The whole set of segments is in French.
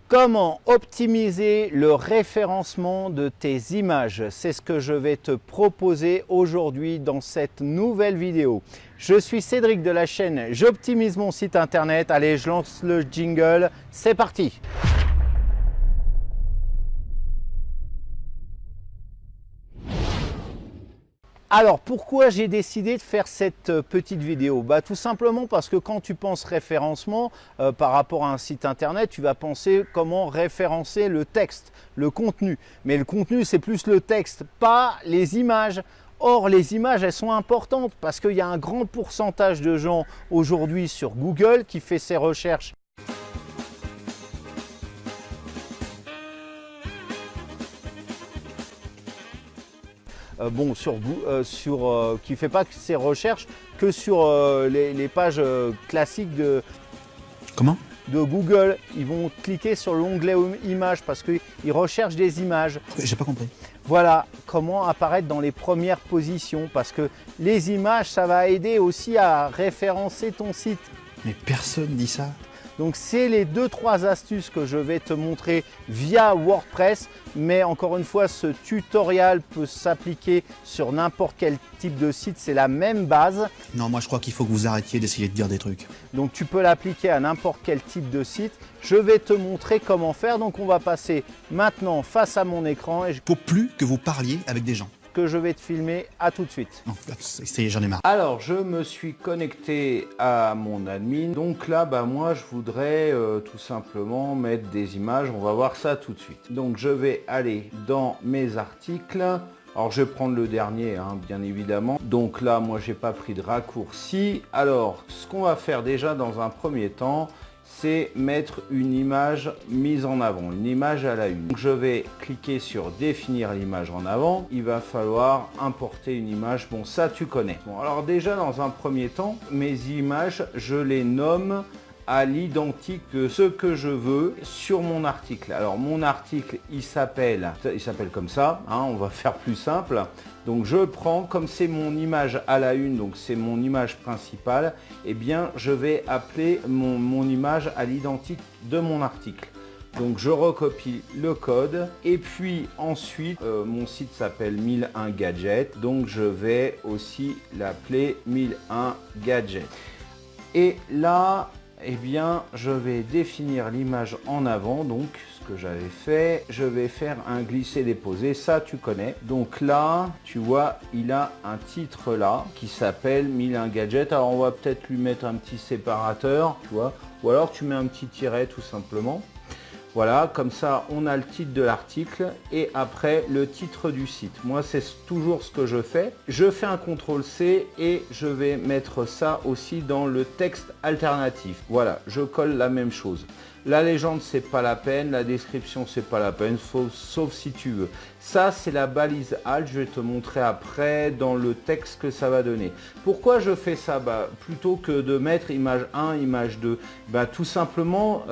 Comment optimiser le référencement de tes images? C'est ce que je vais te proposer aujourd'hui dans cette nouvelle vidéo. Je suis Cédric de la chaîne J'optimise mon site internet. Allez, je lance le jingle, c'est parti! Alors, pourquoi j'ai décidé de faire cette petite vidéo? Tout simplement parce que quand tu penses référencement par rapport à un site internet, tu vas penser comment référencer le texte, le contenu. Mais le contenu, c'est plus le texte, pas les images. Or, les images, elles sont importantes parce qu'il y a un grand pourcentage de gens aujourd'hui sur Google qui fait ses recherches. Qui ne fait pas ses recherches que sur les pages classiques de Google. Ils vont cliquer sur l'onglet images parce qu'ils recherchent des images. J'ai pas compris. Voilà comment apparaître dans les premières positions parce que les images, ça va aider aussi à référencer ton site. Mais personne dit ça. Donc, c'est les 2-3 astuces que je vais te montrer via WordPress. Mais encore une fois, ce tutoriel peut s'appliquer sur n'importe quel type de site. C'est la même base. Non, moi je crois qu'il faut que vous arrêtiez d'essayer de dire des trucs. Donc, tu peux l'appliquer à n'importe quel type de site. Je vais te montrer comment faire. Donc, on va passer maintenant face à mon écran. Il ne faut plus que vous parliez avec des gens. Que je vais te filmer. À tout de suite. Non, ça y est, j'en ai marre. Alors, je me suis connecté à mon admin. Donc là, moi, je voudrais tout simplement mettre des images. On va voir ça tout de suite. Donc, je vais aller dans mes articles. Alors, je vais prendre le dernier, bien évidemment. Donc là, moi, j'ai pas pris de raccourci. Alors, ce qu'on va faire déjà dans un premier temps, c'est mettre une image mise en avant, une image à la une. Donc, je vais cliquer sur définir l'image en avant. Il va falloir importer une image. Bon, ça tu connais. Bon, alors déjà dans un premier temps, mes images, je les nomme à l'identique de ce que je veux sur mon article. Alors mon article, il s'appelle comme ça, on va faire plus simple. Donc je prends, comme c'est mon image à la une, donc c'est mon image principale, eh bien je vais appeler mon image à l'identique de mon article. Donc je recopie le code et puis ensuite mon site s'appelle 1001 Gadget, donc je vais aussi l'appeler 1001 Gadget. Et là, eh bien, je vais définir l'image en avant, donc ce que j'avais fait, je vais faire un glisser-déposer, ça tu connais. Donc là, tu vois, il a un titre là qui s'appelle 1001 Gadget. Alors on va peut-être lui mettre un petit séparateur, tu vois, ou alors tu mets un petit tiret tout simplement. Voilà, comme ça on a le titre de l'article et après le titre du site. Moi c'est toujours ce que je fais. Je fais un CTRL-C et je vais mettre ça aussi dans le texte alternatif. Voilà, je colle la même chose. La légende c'est pas la peine, la description c'est pas la peine, sauf si tu veux. Ça c'est la balise alt, je vais te montrer après dans le texte que ça va donner. Pourquoi je fais ça? Plutôt que de mettre image 1, image 2, tout simplement,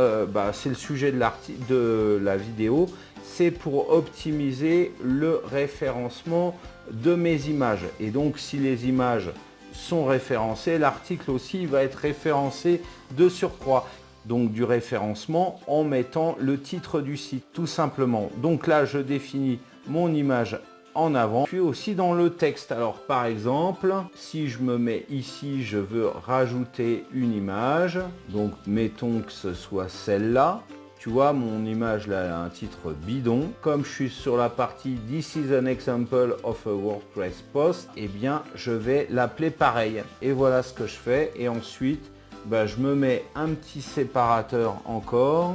c'est le sujet de la vidéo, c'est pour optimiser le référencement de mes images. Et donc si les images sont référencées, l'article aussi va être référencé de surcroît. Donc du référencement en mettant le titre du site tout simplement. Donc là je définis mon image en avant, puis aussi dans le texte. Alors par exemple, si je me mets ici, je veux rajouter une image, donc mettons que ce soit celle-là. Tu vois, mon image là a un titre bidon. Comme je suis sur la partie This is an example of a WordPress post, eh bien je vais l'appeler pareil. Et voilà ce que je fais. Et ensuite, je me mets un petit séparateur encore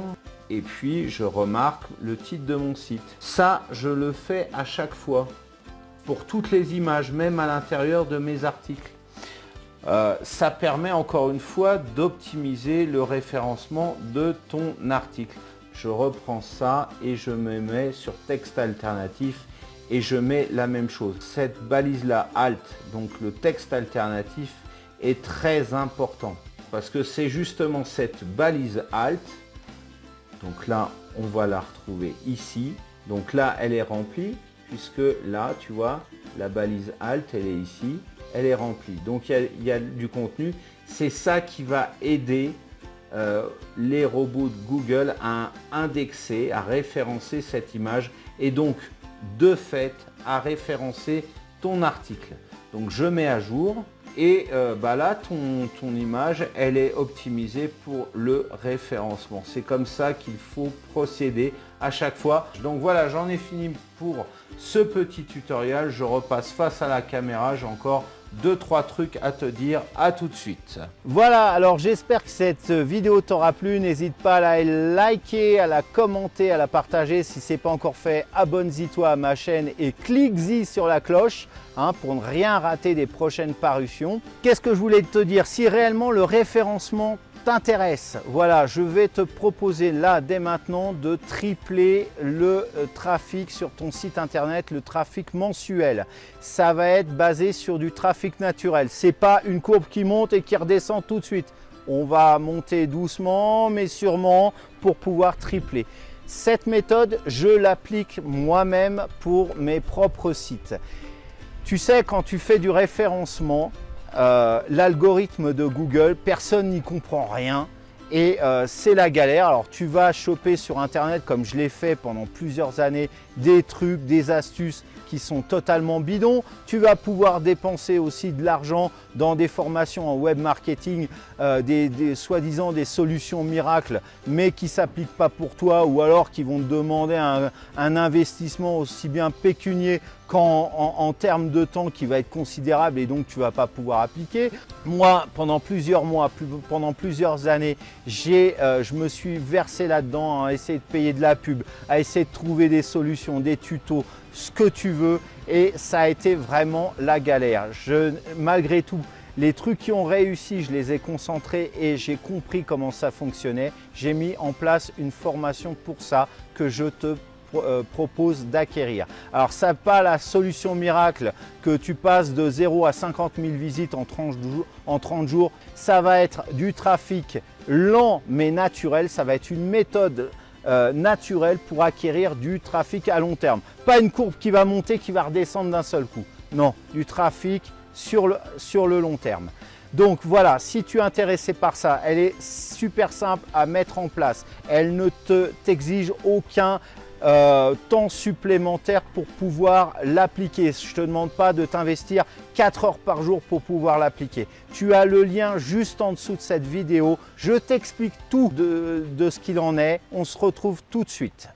et puis je remarque le titre de mon site. Ça, je le fais à chaque fois pour toutes les images, même à l'intérieur de mes articles. Ça permet encore une fois d'optimiser le référencement de ton article. Je reprends ça et je me mets sur texte alternatif et je mets la même chose. Cette balise là, Alt, donc le texte alternatif, est très important. Parce que c'est justement cette balise Alt, donc là on va la retrouver ici, donc là elle est remplie, puisque là tu vois, la balise Alt elle est ici, elle est remplie, donc il y a du contenu, c'est ça qui va aider les robots de Google à indexer, à référencer cette image et donc de fait à référencer ton article. Donc je mets à jour et là ton image elle est optimisée pour le référencement. C'est comme ça qu'il faut procéder à chaque fois. Donc voilà, j'en ai fini pour ce petit tutoriel. Je repasse face à la caméra, j'ai encore 2-3 trucs à te dire. À tout de suite. Voilà, alors j'espère que cette vidéo t'aura plu. N'hésite pas à la liker, à la commenter, à la partager. Si ce n'est pas encore fait, abonne-toi à ma chaîne et clique-y sur la cloche pour ne rien rater des prochaines parutions. Qu'est-ce que je voulais te dire? Si réellement le référencement t'intéresse, voilà, je vais te proposer là dès maintenant de tripler le trafic sur ton site internet, le trafic mensuel. Ça va être basé sur du trafic naturel. C'est pas une courbe qui monte et qui redescend tout de suite. On va monter doucement mais sûrement pour pouvoir tripler. Cette méthode, je l'applique moi-même pour mes propres sites. Tu sais, quand tu fais du référencement, l'algorithme de Google, personne n'y comprend rien et c'est la galère. Alors tu vas choper sur internet, comme je l'ai fait pendant plusieurs années, des trucs, des astuces qui sont totalement bidons. Tu vas pouvoir dépenser aussi de l'argent dans des formations en web marketing, soi-disant des solutions miracles, mais qui ne s'appliquent pas pour toi ou alors qui vont te demander un investissement aussi bien pécunier qu'en termes de temps qui va être considérable et donc tu ne vas pas pouvoir appliquer. Moi, pendant plusieurs mois, pendant plusieurs années, je me suis versé là-dedans à essayer de payer de la pub, à essayer de trouver des solutions, des tutos, ce que tu veux et ça a été vraiment la galère. Malgré tout, les trucs qui ont réussi, je les ai concentrés et j'ai compris comment ça fonctionnait. J'ai mis en place une formation pour ça que je te propose d'acquérir. Alors ça n'a pas la solution miracle que tu passes de 0 à 50 000 visites en 30 jours. Ça va être du trafic lent mais naturel. Ça va être une méthode naturelle pour acquérir du trafic à long terme. Pas une courbe qui va monter, qui va redescendre d'un seul coup. Non, du trafic sur le long terme. Donc voilà, si tu es intéressé par ça, elle est super simple à mettre en place. Elle ne t'exige aucun temps supplémentaire pour pouvoir l'appliquer. Je ne te demande pas de t'investir 4 heures par jour pour pouvoir l'appliquer. Tu as le lien juste en dessous de cette vidéo. Je t'explique tout de ce qu'il en est. On se retrouve tout de suite.